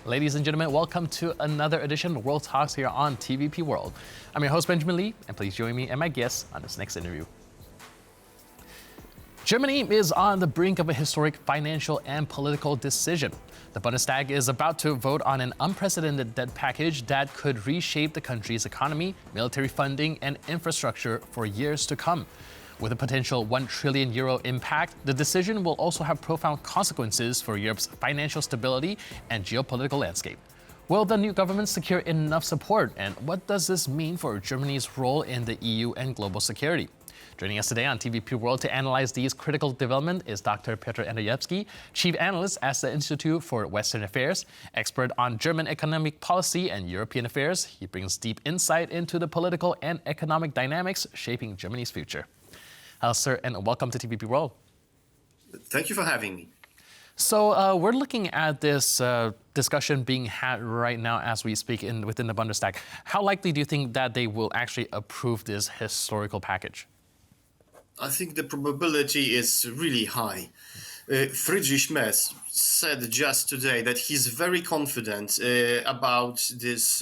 Ladies and gentlemen, welcome to another edition of World Talks here on TVP World. I'm your host, Benjamin Lee, and please join me and my guests on this next interview. Germany is on the brink of a historic financial and political decision. The Bundestag is about to vote on an unprecedented debt package that could reshape the country's economy, military funding, and infrastructure for years to come. With a potential €1 trillion impact, the decision will also have profound consequences for Europe's financial stability and geopolitical landscape. Will the new government secure enough support, and what does this mean for Germany's role in the EU and global security? Joining us today on TVP World to analyze these critical developments is Dr. Piotr Andrzejewski, Chief Analyst at the Institute for Western Affairs, expert on German economic policy and European affairs. He brings deep insight into the political and economic dynamics shaping Germany's future. Hello, sir, and welcome to TVP World. Thank you for having me. So we're looking at this discussion being had right now as we speak within the Bundestag. How likely do you think that they will actually approve this historical package? I think the probability is really high. Friedrich Merz said just today that he's very confident about this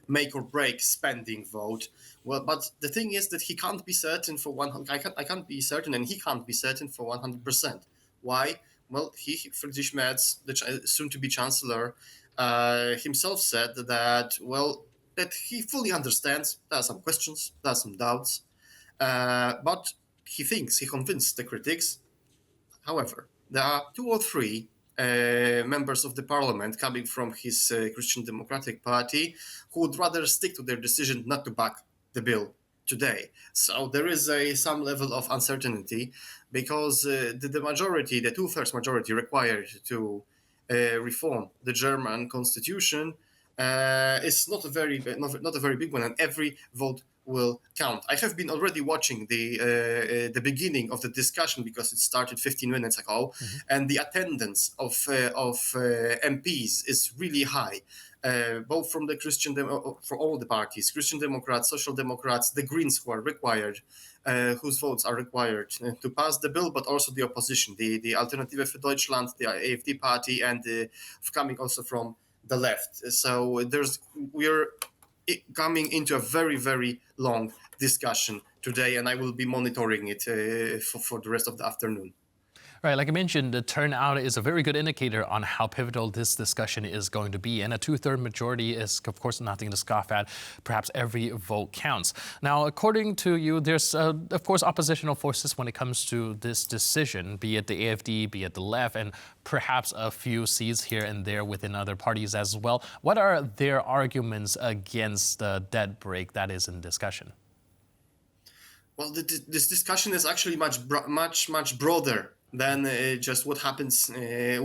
make or break spending vote. Well, but the thing is that he can't be certain for 100. I can't be certain, and he can't be certain for 100%. Why? Well, Friedrich Merz, the soon-to-be chancellor, himself said that he fully understands. There are some questions, there are some doubts, but he convinced the critics. However, there are 2 or 3 members of the parliament coming from his Christian Democratic Party who would rather stick to their decision not to back the bill today. So there is some level of uncertainty because the majority, the 2/3 majority required to reform the German constitution is not a very big one, and every vote will count. I have been already watching the beginning of the discussion because it started 15 minutes ago, and the attendance of MPs is really high. Both from the for all the parties, Christian Democrats, Social Democrats, the Greens, who are required, whose votes are required to pass the bill, but also the opposition, the Alternative für Deutschland, the AfD party, and coming also from the left. So we're coming into a very, very long discussion today, and I will be monitoring it for the rest of the afternoon. Right, like I mentioned, the turnout is a very good indicator on how pivotal this discussion is going to be. And a 2/3 majority is, of course, nothing to scoff at. Perhaps every vote counts. Now, according to you, there's, of course, oppositional forces when it comes to this decision, be it the AfD, be it the left, and perhaps a few seats here and there within other parties as well. What are their arguments against the debt break that is in discussion? Well, this discussion is actually much broader than just what happens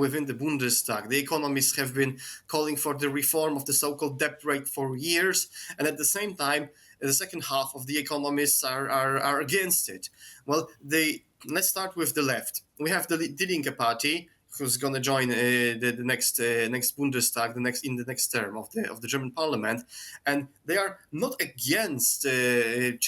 within the Bundestag. The economists have been calling for the reform of the so-called debt break for years, and at the same time, the second half of the economists are against it. Well, let's start with the left. We have the Die Linke party, who's going to join the next Bundestag, in the next term of the German Parliament, and they are not against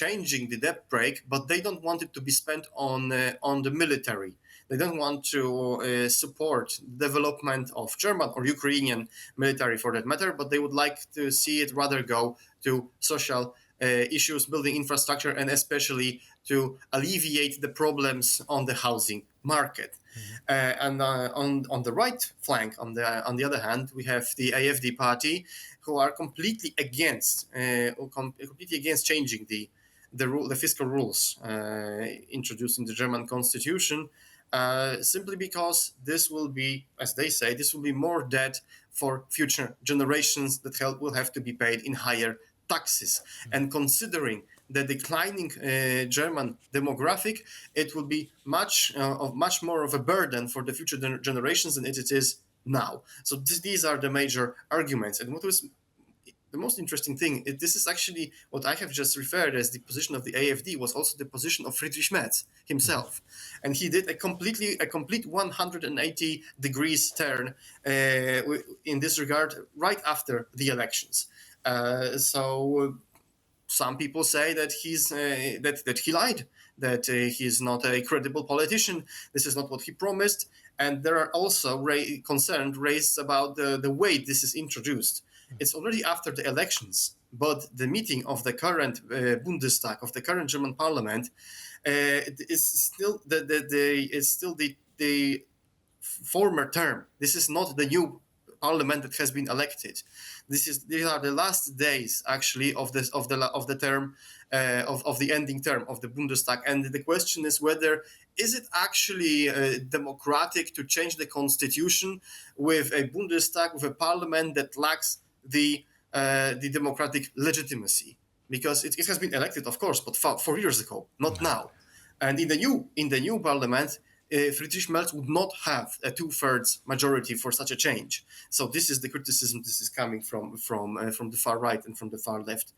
changing the debt break, but they don't want it to be spent on the military. They don't want to support the development of German or Ukrainian military, for that matter, but they would like to see it rather go to social issues, building infrastructure, and especially to alleviate the problems on the housing market. And on the right flank, on the other hand, we have the AfD party, who are completely against changing the fiscal rules introduced in the German constitution. Simply because this will be, as they say, more debt for future generations that will have to be paid in higher taxes. And considering the declining German demographic, it will be much more of a burden for the future generations than it is now. So these are the major arguments. And what was the most interesting thing, this is actually what I have just referred as the position of the AfD, was also the position of Friedrich Merz himself. And he did a complete 180 degrees turn in this regard right after the elections. So some people say that he lied, that he's not a credible politician. This is not what he promised. And there are also concerns raised about the way this is introduced. It's already after the elections, but the meeting of the current Bundestag, of the current German parliament, is still the former term. This is not the new parliament that has been elected. These are the last days actually of the term of the ending term of the Bundestag, and the question is whether is it actually democratic to change the constitution with a Bundestag, with a parliament that lacks the democratic legitimacy, because it has been elected, of course, but 4 years ago, not now. And in the new parliament, Friedrich Merz would not have a 2/3 majority for such a change. So this is the criticism. This is coming from the far right and from the far left,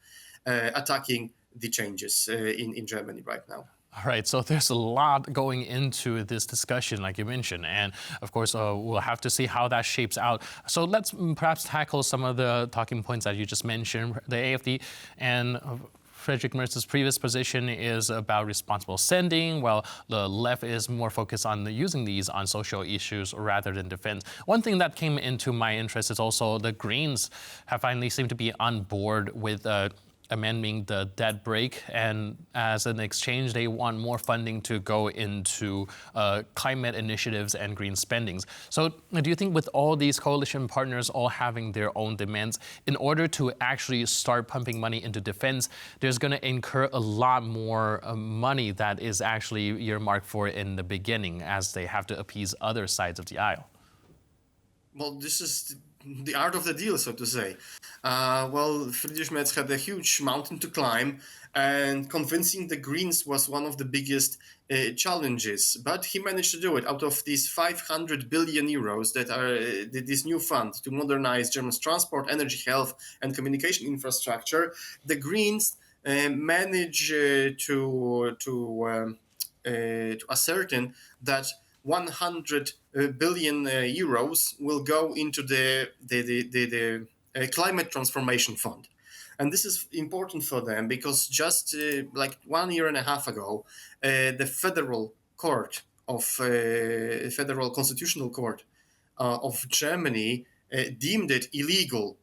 attacking the changes in Germany right now. All right, so there's a lot going into this discussion, like you mentioned, and of course, we'll have to see how that shapes out. So let's perhaps tackle some of the talking points that you just mentioned. The AfD and Friedrich Merz's previous position is about responsible spending, while the left is more focused on using these on social issues rather than defense. One thing that came into my interest is also the Greens have finally seemed to be on board with amending the debt brake, and as an exchange, they want more funding to go into climate initiatives and green spendings. So do you think with all these coalition partners all having their own demands, in order to actually start pumping money into defense, there's going to incur a lot more money that is actually earmarked for in the beginning, as they have to appease other sides of the aisle? Well, this is the art of the deal, so to say. Friedrich Merz had a huge mountain to climb, and convincing the Greens was one of the biggest challenges. But he managed to do it. Out of these 500 billion euros that are this new fund to modernize Germany's transport, energy, health, and communication infrastructure, the Greens managed to ascertain that 100 billion euros will go into the climate transformation fund. And this is important for them because just like 1.5 years ago, the Federal Constitutional Court of Germany deemed it illegal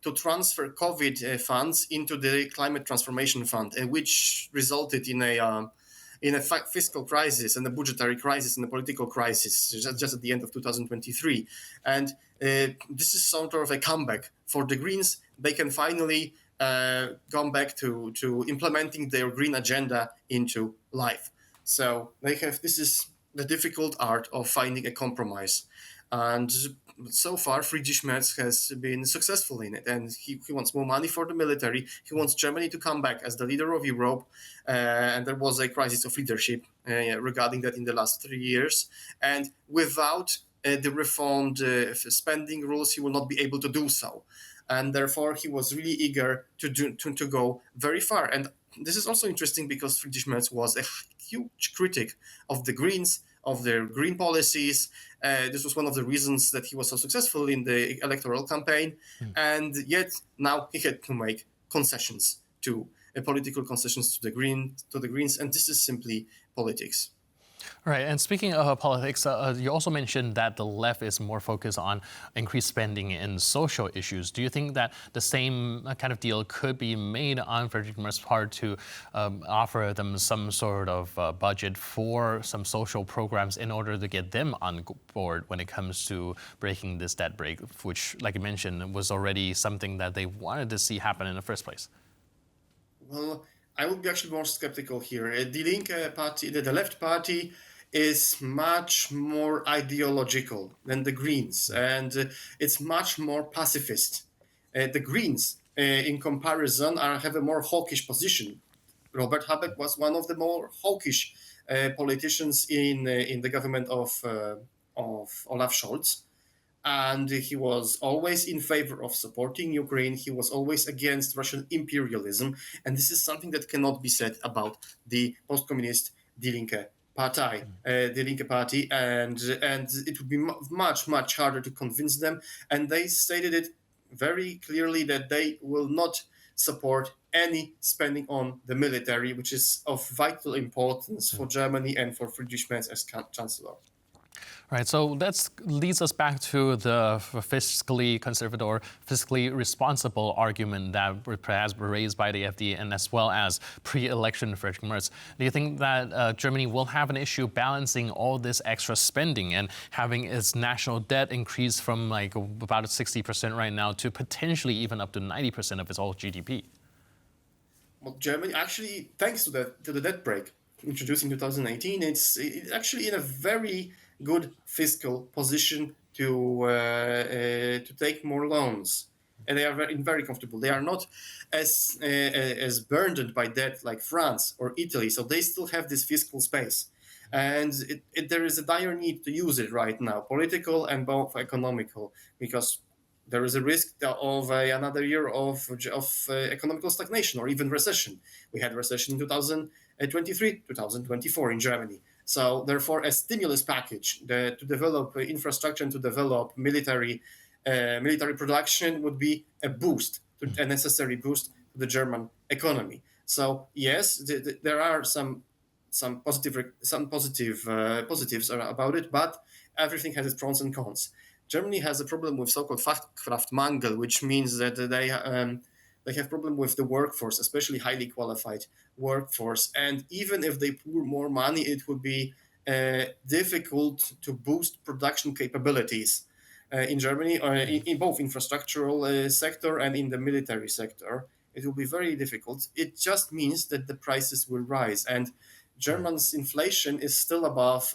to transfer COVID funds into the climate transformation fund, which resulted in a fiscal crisis and a budgetary crisis and a political crisis just at the end of 2023. And this is sort of a comeback for the Greens. They can finally come back to implementing their green agenda into life. So this is the difficult art of finding a compromise. And so far, Friedrich Merz has been successful in it, and he wants more money for the military. He wants Germany to come back as the leader of Europe, and there was a crisis of leadership regarding that in the last 3 years. And without the reformed spending rules, he will not be able to do so. And therefore, he was really eager to go very far. And this is also interesting because Friedrich Merz was a huge critic of the Greens, of their green policies. This was one of the reasons that he was so successful in the electoral campaign. And yet now he had to make concessions political concessions to the Greens, and this is simply politics. Right, and speaking of politics, you also mentioned that the left is more focused on increased spending in social issues. Do you think that the same kind of deal could be made on Friedrich Merz's part to offer them some sort of budget for some social programs in order to get them on board when it comes to breaking this debt brake, which, like you mentioned, was already something that they wanted to see happen in the first place? Well, I would be actually more skeptical here. The Linke party, the left party, is much more ideological than the Greens, and it's much more pacifist. The Greens, in comparison, have a more hawkish position. Robert Habeck was one of the more hawkish politicians in the government of Olaf Scholz. And he was always in favor of supporting Ukraine. He was always against Russian imperialism. And this is something that cannot be said about the post-communist Die Linke Partei, the Linke Party. And it would be much, much harder to convince them. And they stated it very clearly that they will not support any spending on the military, which is of vital importance for Germany and for Friedrich Merz as chancellor. Right, so that leads us back to the fiscally conservative or fiscally responsible argument that has been raised by the FD and as well as pre-election Friedrich Merz. Do you think that Germany will have an issue balancing all this extra spending and having its national debt increase from like about 60% right now to potentially even up to 90% of its whole GDP? Well, Germany actually, thanks to the debt brake introduced in 2018, it's actually in a very good fiscal position to take more loans, and they are very comfortable. They are not as burdened by debt like France or Italy, so they still have this fiscal space, and there is a dire need to use it right now, political and both economical, because there is a risk of another year of economical stagnation or even recession. We had recession in 2023, 2024 in Germany. So therefore, a stimulus package to develop infrastructure and to develop military production would be a boost, a necessary boost to the German economy. So yes, there are some positives about it, but everything has its pros and cons. Germany has a problem with so-called Fachkraftmangel, which means that they have problem with the workforce, especially highly qualified workforce. And even if they pour more money, it would be difficult to boost production capabilities in Germany, in both infrastructural sector and in the military sector. It will be very difficult. It just means that the prices will rise, and Germany's inflation is still above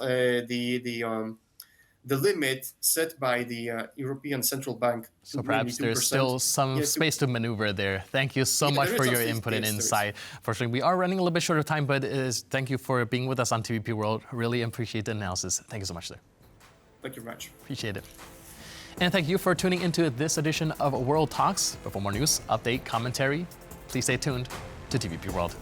the limit set by the European Central Bank. So perhaps there's still some space to maneuver there. Thank you so much for your input and insight. Fortunately, we are running a little bit short of time, but thank you for being with us on TVP World. Really appreciate the analysis. Thank you so much, sir. Thank you very much. Appreciate it. And thank you for tuning into this edition of World Talks. But for more news, update, commentary, please stay tuned to TVP World.